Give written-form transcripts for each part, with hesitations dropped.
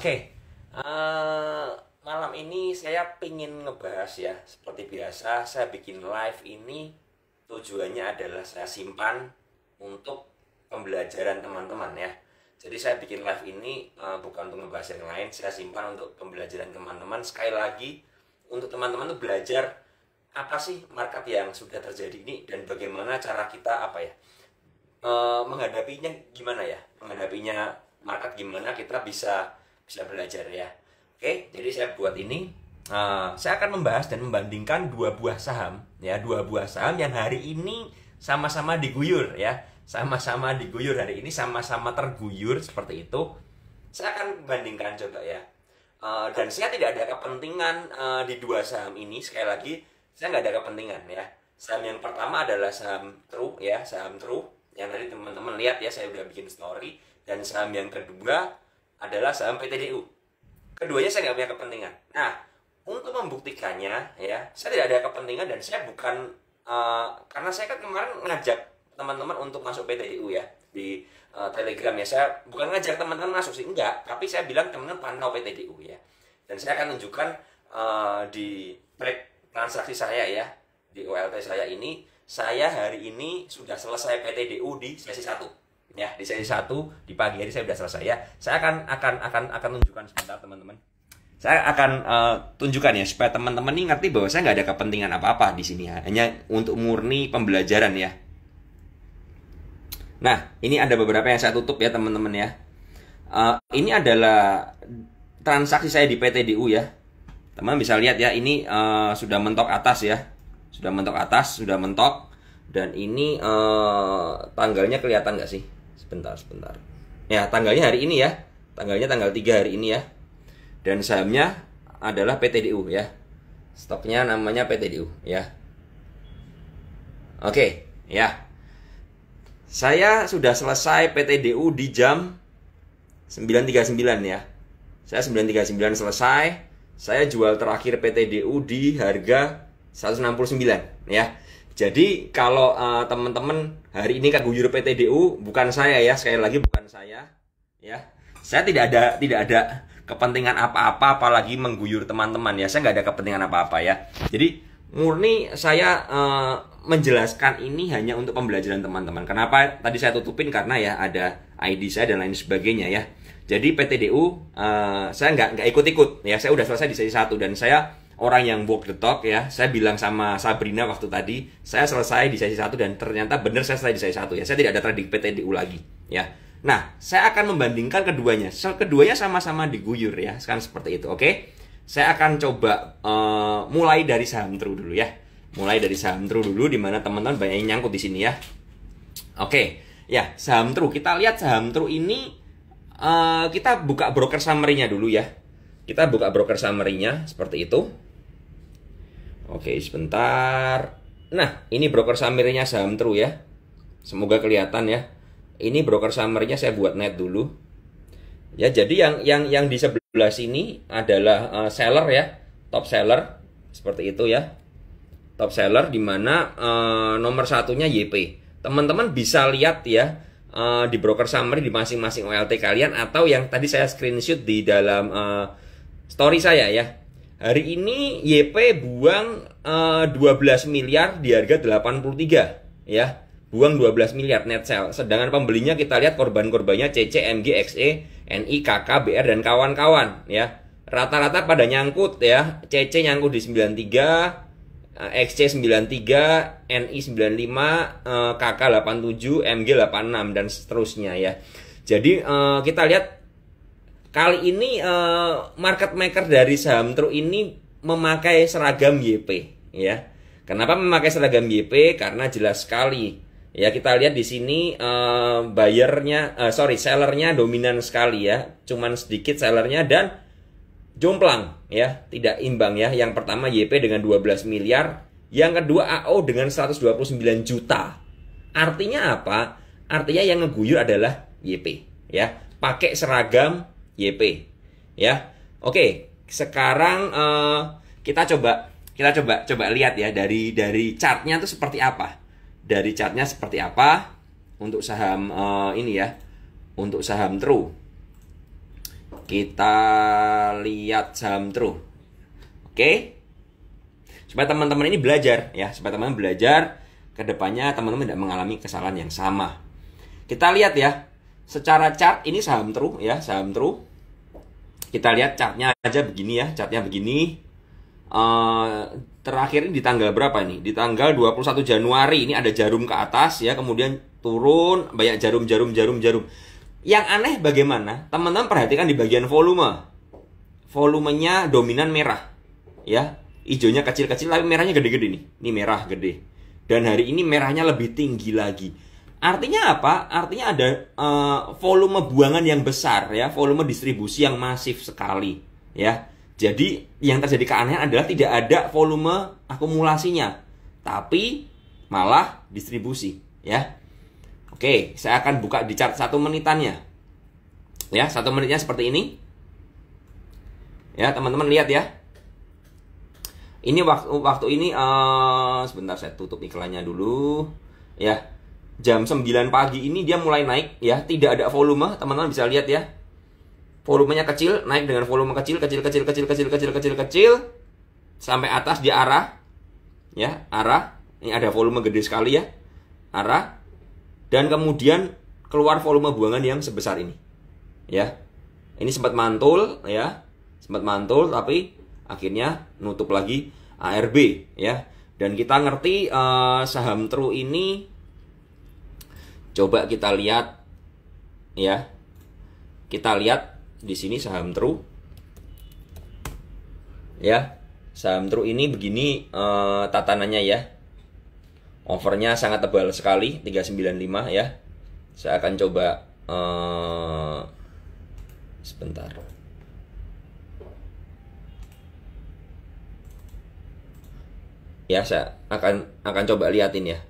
eh, malam ini saya pingin ngebahas ya, seperti biasa saya bikin live ini tujuannya adalah saya simpan untuk pembelajaran teman-teman ya. Jadi saya bikin live ini bukan untuk ngebahas yang lain, saya simpan untuk pembelajaran teman-teman. Sekali lagi, untuk teman-teman tuh belajar apa sih market yang sudah terjadi ini dan bagaimana cara kita menghadapinya, gimana ya, menghadapinya market, gimana kita bisa belajar ya. Oke, jadi saya buat ini, saya akan membahas dan membandingkan dua buah saham ya, dua buah saham yang hari ini sama-sama diguyur ya, sama-sama diguyur hari ini, sama-sama terguyur seperti itu. Saya akan bandingkan coba ya. Dan saya tidak ada kepentingan di dua saham ini. Sekali lagi, saya nggak ada kepentingan ya. Saham yang pertama adalah saham True ya, saham True yang tadi teman-teman lihat ya, saya udah bikin story. Dan saham yang kedua adalah saham PTDU. Keduanya saya nggak punya kepentingan. Nah, untuk membuktikannya ya, saya tidak ada kepentingan dan saya bukan karena saya kan kemarin ngajak teman-teman untuk masuk PTDU ya di Telegram ya. Saya bukan ngajak teman-teman masuk sih, enggak, tapi saya bilang teman-teman pantau PTDU ya. Dan saya akan tunjukkan di track transaksi saya ya, di OLT saya ini, saya hari ini sudah selesai PTDU di sesi 1. Ya, di sesi 1 di pagi hari saya sudah selesai ya. Saya akan tunjukkan sebentar teman-teman. Saya akan tunjukkan ya supaya teman-teman ini ngerti bahwa saya nggak ada kepentingan apa-apa di sini ya. Hanya untuk murni pembelajaran ya. Nah, ini ada beberapa yang saya tutup ya teman-teman ya. Ini adalah transaksi saya di PTDU ya. Teman bisa lihat ya, ini sudah mentok atas ya. Sudah mentok atas, sudah mentok. Dan ini tanggalnya kelihatan nggak sih? Sebentar. Ya, tanggalnya hari ini ya. Tanggalnya tanggal 3 hari ini ya. Dan sahamnya adalah PTDU ya. Stoknya namanya PTDU ya. Oke, ya. Saya sudah selesai PTDU di jam 9.39 ya. Saya 9.39 selesai. Saya jual terakhir PTDU di harga 169 ya. Jadi kalau teman-teman hari ini keguyur PTDU, bukan saya ya, sekali lagi bukan saya ya. Saya tidak ada kepentingan apa-apa, apalagi mengguyur teman-teman ya. Saya nggak ada kepentingan apa-apa ya. Jadi murni saya menjelaskan ini hanya untuk pembelajaran teman-teman. Kenapa tadi saya tutupin? Karena ya ada ID saya dan lain sebagainya ya. Jadi PTDU saya nggak ikut-ikut ya. Saya udah selesai di sesi 1 dan saya orang yang walk the talk ya. Saya bilang sama Sabrina waktu tadi, saya selesai di sesi 1 dan ternyata benar saya selesai di sesi 1 ya. Saya tidak ada trading PTDU lagi ya. Nah, saya akan membandingkan keduanya. Keduanya sama-sama diguyur ya. Sekarang seperti itu, oke? Saya akan coba mulai dari saham True dulu ya. Mulai dari saham True dulu, dimana teman-teman banyak yang nyangkut di sini ya. Oke, ya saham True. Kita lihat saham True ini, kita buka broker summary-nya dulu ya. Kita buka broker summary-nya seperti itu. Oke, sebentar. Nah, ini broker summary-nya saham True ya. Semoga kelihatan ya. Ini broker summary-nya saya buat net dulu. Ya, jadi yang di sebelah sini adalah seller ya, top seller seperti itu ya. Top seller di mana nomor satunya YP. Teman-teman bisa lihat ya di broker summary di masing-masing OLT kalian, atau yang tadi saya screenshot di dalam story saya ya. Hari ini YP buang 12 miliar di harga 83 ya. Buang 12 miliar net sell. Sedangkan pembelinya kita lihat korban-korbannya CC, MG, XE, NI, KK, BR dan kawan-kawan ya. Rata-rata pada nyangkut ya. CC nyangkut di 93, XC 93, NI 95, KK 87, MG 86 dan seterusnya ya. Jadi kita lihat kali ini market maker dari saham True ini memakai seragam YP ya. Kenapa memakai seragam YP? Karena jelas sekali ya, kita lihat di sini sellernya dominan sekali ya. Cuman sedikit sellernya dan jomplang ya, tidak imbang ya. Yang pertama YP dengan 12 miliar, yang kedua AO dengan 129 juta. Artinya apa? Artinya yang ngeguyur adalah YP ya. Pakai seragam YP ya. Oke, sekarang kita coba lihat ya dari chartnya itu seperti apa. Dari chartnya seperti apa untuk saham ini ya, untuk saham True. Kita lihat saham True. Oke. Supaya teman-teman ini belajar ya, supaya teman-teman belajar ke depannya teman-teman tidak mengalami kesalahan yang sama. Kita lihat ya, secara chart ini saham True ya, saham True. Kita lihat chartnya aja begini ya, chartnya begini. Terakhir ini di tanggal berapa nih? Di tanggal 21 Januari ini ada jarum ke atas ya, kemudian turun, banyak jarum. Yang aneh bagaimana? Teman-teman perhatikan di bagian volume. Volumenya dominan merah. Ya, hijaunya kecil-kecil tapi merahnya gede-gede nih. Ini merah gede. Dan hari ini merahnya lebih tinggi lagi. Artinya apa? Artinya ada volume buangan yang besar ya, volume distribusi yang masif sekali ya. Jadi yang terjadi keanehan adalah tidak ada volume akumulasinya, tapi malah distribusi ya. Oke, saya akan buka di chart 1 menitannya. Ya, 1 menitnya seperti ini. Ya, teman-teman lihat ya. Ini waktu ini sebentar saya tutup iklannya dulu. Ya. Jam 9 pagi ini dia mulai naik ya, tidak ada volume, teman-teman bisa lihat ya. Volumenya kecil, naik dengan volume kecil sampai atas di arah ya, arah. Ini ada volume gede sekali ya. Arah. Dan kemudian keluar volume buangan yang sebesar ini. Ya. Ini sempat mantul ya. Sempat mantul tapi akhirnya nutup lagi ARB ya. Dan kita ngerti saham True ini, coba kita lihat ya. Kita lihat di sini saham True. Ya. Saham True ini begini tatanannya ya. Overnya sangat tebal sekali, 395 ya. Saya akan coba sebentar. Ya, saya akan coba liatin ya.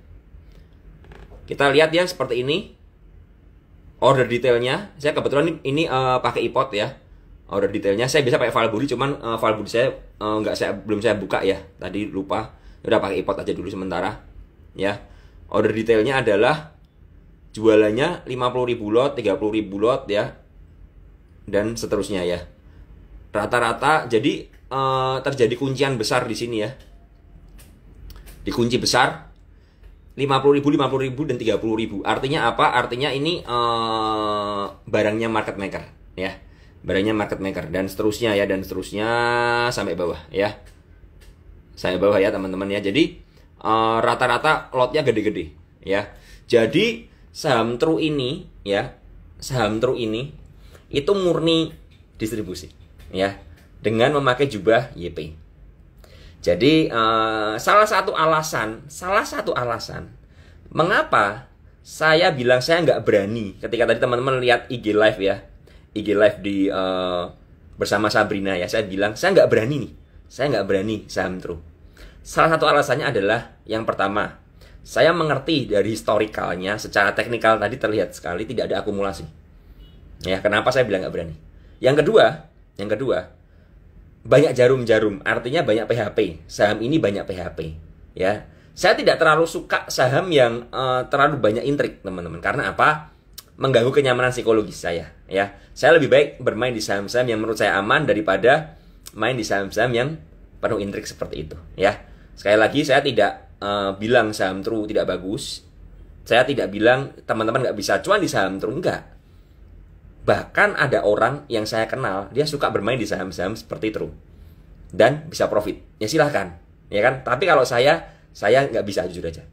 Kita lihat ya seperti ini. Order detailnya, saya kebetulan ini pakai iPod ya. Order detailnya saya bisa pakai Valburi, cuman Valburi saya belum saya buka ya. Tadi lupa. Udah pakai iPod aja dulu sementara. Ya, order detailnya adalah jualannya 50.000 lot, 30.000 lot ya, dan seterusnya ya. Rata-rata jadi terjadi kuncian besar di sini ya. Dikunci besar 50.000, 50.000 dan 30.000. Artinya apa? Artinya ini barangnya market maker ya. Barangnya market maker dan seterusnya ya, dan seterusnya sampai bawah ya. Sampai bawah ya teman-teman ya. Jadi rata-rata lotnya gede-gede ya. Jadi saham True ini ya, saham True ini itu murni distribusi ya, dengan memakai jubah YP. Jadi salah satu alasan mengapa saya bilang saya nggak berani ketika tadi teman-teman lihat IG live ya, IG live di bersama Sabrina ya, saya bilang saya nggak berani nih, saya nggak berani saham True. Salah satu alasannya adalah yang pertama, saya mengerti dari historikalnya, secara teknikal tadi terlihat sekali tidak ada akumulasi. Ya, kenapa saya bilang nggak berani? Yang kedua, banyak jarum-jarum, artinya banyak PHP. Saham ini banyak PHP. Ya, saya tidak terlalu suka saham yang terlalu banyak intrik, teman-teman. Karena apa? Mengganggu kenyamanan psikologis saya. Ya, saya lebih baik bermain di saham-saham yang menurut saya aman daripada main di saham-saham yang penuh intrik seperti itu. Ya. Sekali lagi saya tidak bilang saham True tidak bagus. Saya tidak bilang teman-teman nggak bisa cuan di saham True, enggak. Bahkan ada orang yang saya kenal, dia suka bermain di saham-saham seperti True dan bisa profit. Ya silahkan, ya kan. Tapi kalau saya nggak bisa, jujur aja.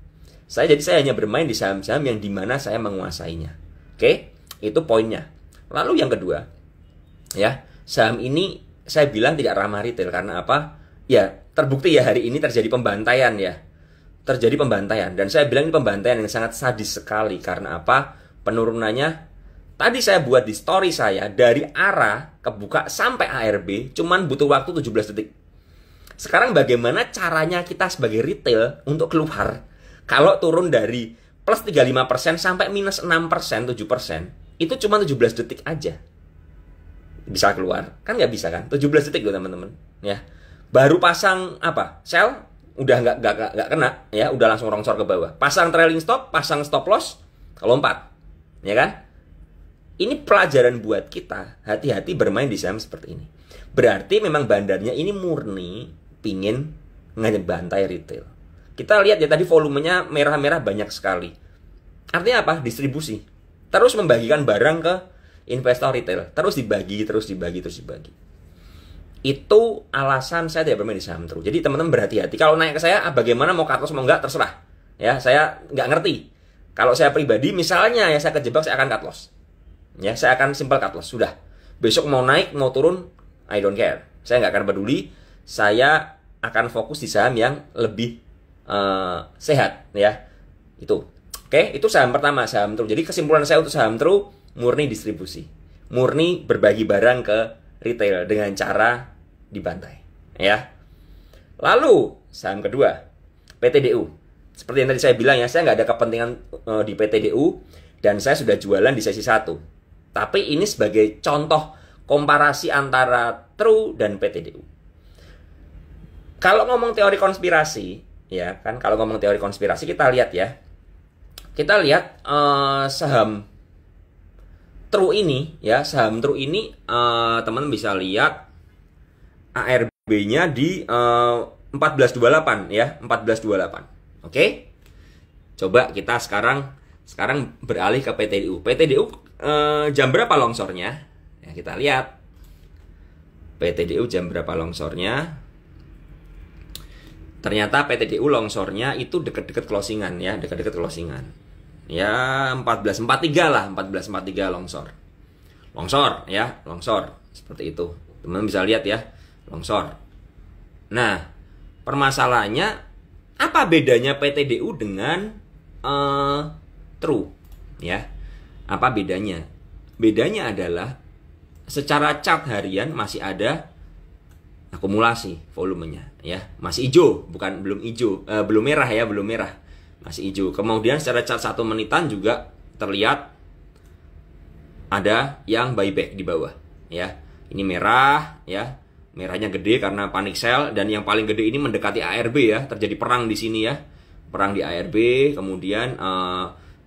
Saya hanya bermain di saham-saham yang dimana saya menguasainya. Oke, itu poinnya. Lalu yang kedua, ya saham ini saya bilang tidak ramah retail karena apa? Ya terbukti ya hari ini terjadi pembantaian ya. Terjadi pembantaian. Dan saya bilang ini pembantaian yang sangat sadis sekali. Karena apa? Penurunannya, tadi saya buat di story saya, dari arah kebuka sampai ARB cuman butuh waktu 17 detik. Sekarang bagaimana caranya kita sebagai retail untuk keluar? Kalau turun dari plus 35% sampai minus 6%, 7%, itu cuma 17 detik aja bisa keluar. Kan nggak bisa kan? 17 detik loh teman-teman ya. Baru pasang apa? Sell udah nggak kena ya, udah langsung rongsor ke bawah. Pasang trailing stop, pasang stop loss, lompat. Ya kan? ini pelajaran buat kita, hati-hati bermain di saham seperti ini. Berarti memang bandarnya ini murni pingin ngebantai retail. Kita lihat ya tadi volumenya merah-merah banyak sekali. Artinya apa? Distribusi. Terus membagikan barang ke investor retail. Terus dibagi. Itu alasan saya tidak bermain di saham terus. Jadi teman-teman berhati-hati. Kalau nanya ke saya, bagaimana mau cut loss mau enggak, terserah. Ya, saya nggak ngerti. Kalau saya pribadi, misalnya ya saya kejebak, saya akan cut loss. Ya, saya akan simple cut loss. Sudah. Besok mau naik, mau turun, I don't care. Saya nggak akan peduli. Saya akan fokus di saham yang lebih sehat. Ya, itu. Oke, itu saham pertama, saham true. Jadi kesimpulan saya untuk saham true, murni distribusi. Murni berbagi barang ke retail dengan cara dibantai. Ya. Lalu, saham kedua, PTDU. Seperti yang tadi saya bilang ya, saya nggak ada kepentingan di PTDU dan saya sudah jualan di sesi 1. Tapi ini sebagai contoh komparasi antara True dan PTDU. Kalau ngomong teori konspirasi, ya kan, kalau ngomong teori konspirasi kita lihat ya. Kita lihat saham True ini, ya, saham True ini teman bisa lihat ARB-nya di 1428 ya, 1428. Oke. Coba kita sekarang beralih ke PTDU. PTDU jam berapa longsornya? Ya, kita lihat. PTDU jam berapa longsornya? Ternyata PTDU longsornya itu deket-deket closingan ya, deket-deket closingan. Ya 1443 lah, 1443 longsor. Longsor ya, longsor. Seperti itu. Teman-teman bisa lihat ya, longsor. Nah, permasalahannya apa bedanya PTDU dengan True? Ya. Apa bedanya? Bedanya adalah secara chart harian masih ada akumulasi volumenya ya, masih hijau, belum merah ya, belum merah, masih hijau. Kemudian secara chart 1 menitan juga terlihat ada yang buyback di bawah ya. Ini merah ya, merahnya gede karena panic sell, dan yang paling gede ini mendekati ARB ya, terjadi perang di sini ya, perang di ARB. Kemudian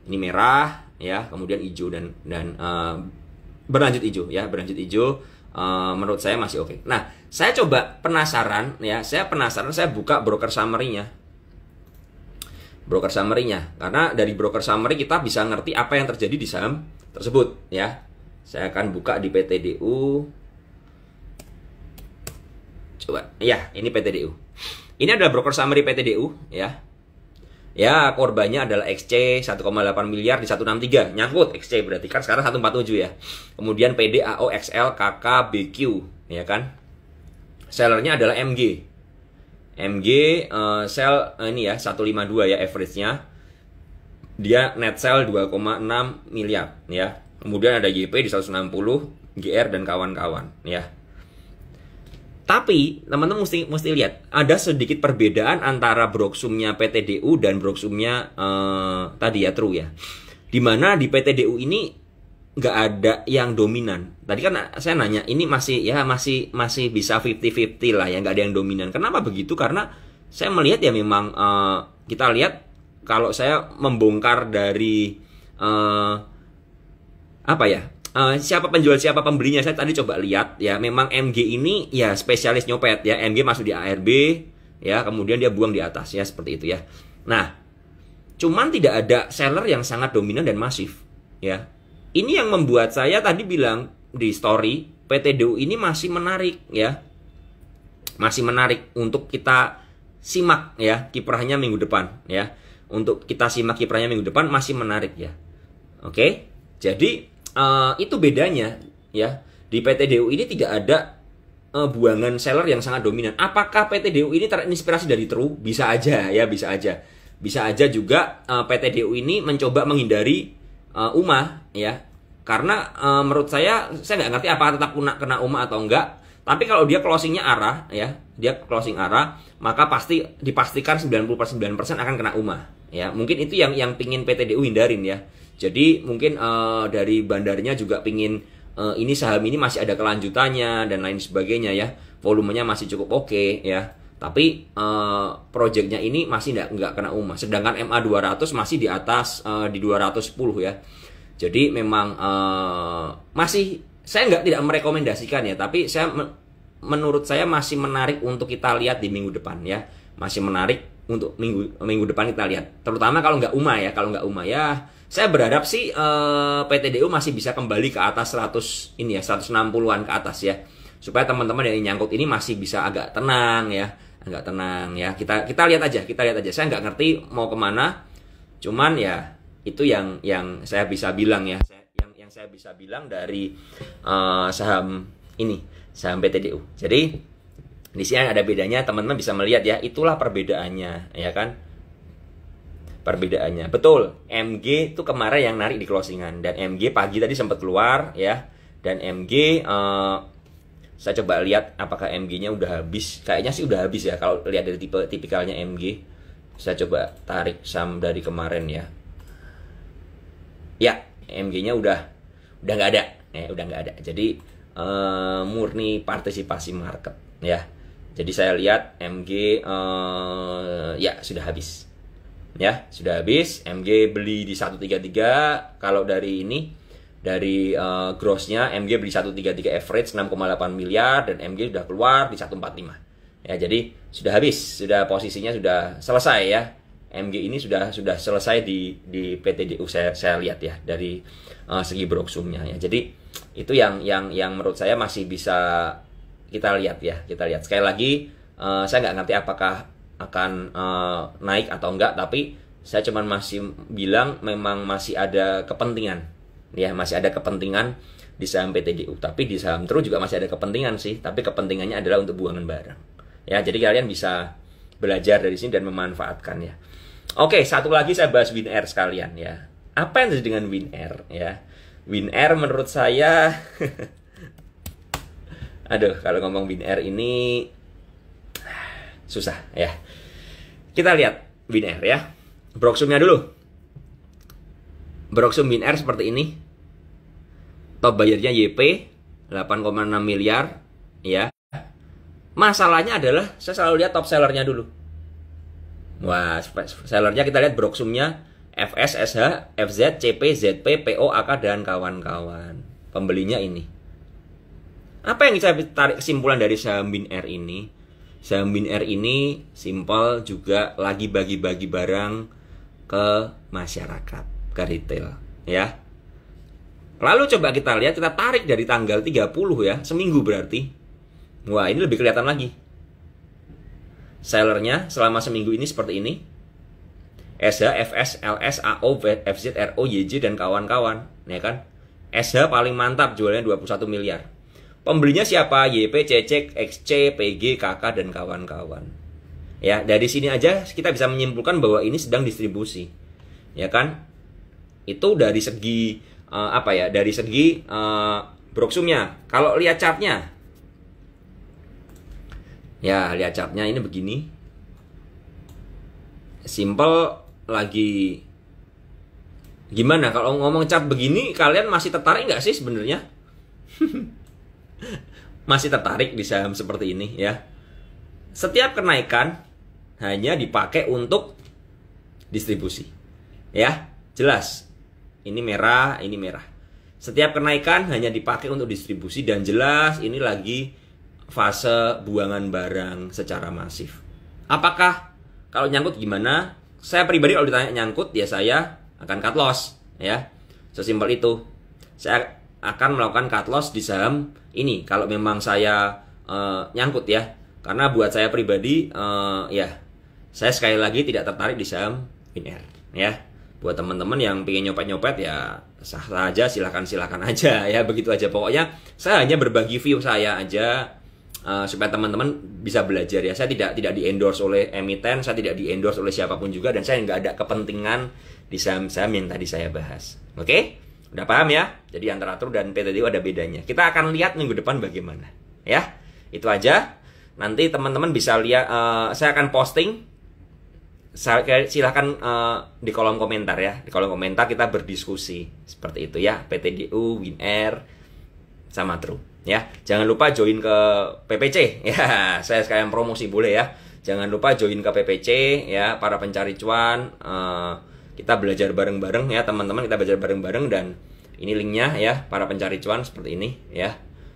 ini merah ya, kemudian hijau dan berlanjut hijau ya, berlanjut hijau. Menurut saya masih oke. Nah, saya coba penasaran ya, saya buka broker summary-nya. Broker summary-nya. Karena dari broker summary kita bisa ngerti apa yang terjadi di saham tersebut ya. Saya akan buka di PTDU. Coba. Ya, ini PTDU. Ini adalah broker summary PTDU ya. Ya, korbannya adalah XC 1,8 miliar di 163. Nyangkut XC berarti kan sekarang 147 ya. Kemudian PD, AO, XL, KK, BQ ya kan. Sellernya adalah MG. MG sell ini ya 152 ya average-nya. Dia net sell 2,6 miliar ya. Kemudian ada YP di 160, GR dan kawan-kawan ya. Tapi teman-teman mesti lihat ada sedikit perbedaan antara broksumnya PTDU dan broksumnya tadi ya True ya. Dimana di PTDU ini nggak ada yang dominan. Tadi kan saya nanya ini masih bisa 50-50 lah ya, nggak ada yang dominan. Kenapa begitu? Karena saya melihat ya memang kita lihat kalau saya membongkar dari siapa penjual siapa pembelinya, saya tadi coba lihat ya, memang MG ini ya spesialis nyopet ya. MG masuk di ARB ya, kemudian dia buang di atas ya, seperti itu ya. Nah, cuman tidak ada seller yang sangat dominan dan masif ya. Ini yang membuat saya tadi bilang di story, PTDU ini masih menarik ya. Masih menarik untuk kita simak ya kiprahnya minggu depan ya. Untuk kita simak kiprahnya minggu depan masih menarik ya. Oke. Jadi itu bedanya ya. Di PTDU ini tidak ada buangan seller yang sangat dominan. Apakah PTDU ini terinspirasi dari True? Bisa aja ya, bisa aja. Bisa aja juga PTDU ini mencoba menghindari UMA ya. Karena menurut saya nggak ngerti apa tetap kena UMA atau enggak. Tapi kalau dia closingnya arah ya, dia closing arah, maka pasti dipastikan 99% akan kena UMA ya. Mungkin itu yang pingin PTDU hindarin ya. Jadi mungkin dari bandarnya juga pingin ini saham ini masih ada kelanjutannya dan lain sebagainya ya. Volumenya masih cukup oke ya. Tapi projectnya ini masih nggak kena UMA. Sedangkan MA200 masih di atas di 210 ya. Jadi memang masih saya tidak merekomendasikan ya, tapi menurut saya masih menarik untuk kita lihat di minggu depan ya. Masih menarik untuk minggu depan kita lihat. Terutama kalau nggak UMA ya. Kalau nggak UMA ya, saya berharap sih PTDU masih bisa kembali ke atas 100 ini ya, 160-an ke atas ya. Supaya teman-teman yang nyangkut ini masih bisa agak tenang ya. Agak tenang ya. Kita lihat aja, Saya nggak ngerti mau kemana. Cuman ya itu yang saya bisa bilang ya. Yang saya bisa bilang dari saham ini, saham PTDU. Jadi di sini ada bedanya, teman-teman bisa melihat ya, itulah perbedaannya, ya kan? Perbedaannya, betul. MG itu kemarin yang narik di closingan, dan MG pagi tadi sempat keluar ya, dan MG saya coba lihat apakah MG-nya udah habis, kayaknya sih udah habis ya kalau lihat dari tipikalnya MG. Saya coba tarik saham dari kemarin ya. Ya, MG-nya udah nggak ada, ya udah nggak ada. Jadi murni partisipasi market ya. Jadi saya lihat MG ya sudah habis. Ya, sudah habis. MG beli di 133. Kalau dari ini dari grossnya MG beli 133 average 6,8 miliar dan MG sudah keluar di 145. Ya, jadi sudah habis, sudah posisinya sudah selesai ya. MG ini sudah selesai di PTDU saya lihat ya dari segi broksumnya ya. Jadi itu yang menurut saya masih bisa kita lihat ya, sekali lagi saya nggak ngerti apakah akan naik atau enggak, tapi saya cuman masih bilang memang masih ada kepentingan ya, masih ada kepentingan di saham PTDU. Tapi di saham True juga masih ada kepentingan sih, tapi kepentingannya adalah untuk buangan barang ya. Jadi kalian bisa belajar dari sini dan memanfaatkan ya. Oke, satu lagi saya bahas WinAir sekalian ya. Apa yang terjadi dengan WinAir ya? WinAir menurut saya aduh, kalau ngomong WinAir ini susah ya. Kita lihat WinAir ya. Broksumnya dulu. Broksum WinAir seperti ini. Top bayarnya YP 8,6 miliar ya. Masalahnya adalah saya selalu lihat top sellernya dulu. Wah, sellernya kita lihat broksumnya FS, SH, FZ, CP, ZP, PO, AK dan kawan-kawan. Pembelinya ini. Apa yang saya tarik kesimpulan dari saham WinAir ini? Saham WinAir ini simpel juga lagi bagi-bagi barang ke masyarakat, ke retail ya. Lalu coba kita lihat, kita tarik dari tanggal 30 ya, seminggu berarti. Wah, ini lebih kelihatan lagi. Sellernya selama seminggu ini seperti ini. SH, FS, LS, AO, FZ, RO, YJ dan kawan-kawan, ya kan? SH paling mantap jualnya 21 miliar. Pembelinya siapa? YP, CC, XC, PG, KK, dan kawan-kawan. Ya, dari sini aja kita bisa menyimpulkan bahwa ini sedang distribusi. Ya kan? Itu dari segi dari segi broksumnya. Kalau lihat chartnya. Ya, lihat chartnya ini begini. Simple lagi. Gimana kalau ngomong chart begini, kalian masih tertarik nggak sih sebenarnya? Masih tertarik di saham seperti ini ya. Setiap kenaikan hanya dipakai untuk distribusi. Ya, jelas. Ini merah, ini merah. Setiap kenaikan hanya dipakai untuk distribusi dan jelas ini lagi fase buangan barang secara masif. Apakah kalau nyangkut gimana? Saya pribadi kalau ditanya nyangkut ya saya akan cut loss ya. Sesimpel itu. Saya akan melakukan cut loss di saham ini kalau memang saya nyangkut ya. Karena buat saya pribadi ya saya sekali lagi tidak tertarik di saham WinAir ya. Buat teman-teman yang pengen nyopet-nyopet ya sah saja, silakan aja ya, begitu aja. Pokoknya saya hanya berbagi view saya aja supaya teman-teman bisa belajar ya. Saya tidak di-endorse oleh emiten, saya tidak di-endorse oleh siapapun juga, dan saya nggak ada kepentingan di saham-saham yang tadi saya bahas. Oke? Udah paham ya? Jadi antara True dan PTDU ada bedanya. Kita akan lihat minggu depan bagaimana. Ya, itu aja. Nanti teman-teman bisa lihat, saya akan posting. Silahkan di kolom komentar ya. Di kolom komentar kita berdiskusi seperti itu ya. PTDU, WinAir, sama True. Ya, jangan lupa join ke PPC. Ya, saya sekalian promosi boleh ya. Jangan lupa join ke PPC ya, para pencari cuan. Kita belajar bareng-bareng ya teman-teman, kita belajar bareng-bareng dan Ini linknya ya, para pencari cuan seperti ini ya.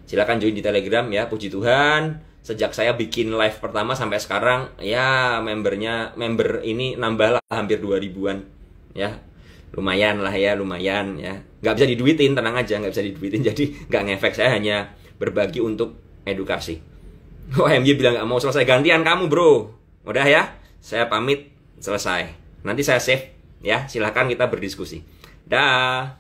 Silakan join di Telegram ya. Puji Tuhan, sejak saya bikin live pertama sampai sekarang ya member ini nambah lah hampir 2000-an ya. Lumayan lah ya, lumayan ya. Nggak bisa diduitin, tenang aja, nggak bisa diduitin, jadi nggak ngefek. Saya hanya berbagi untuk edukasi. OMY bilang nggak mau selesai, gantian kamu bro. Udah ya, saya pamit, selesai. Nanti saya save ya, silahkan kita berdiskusi. Dah.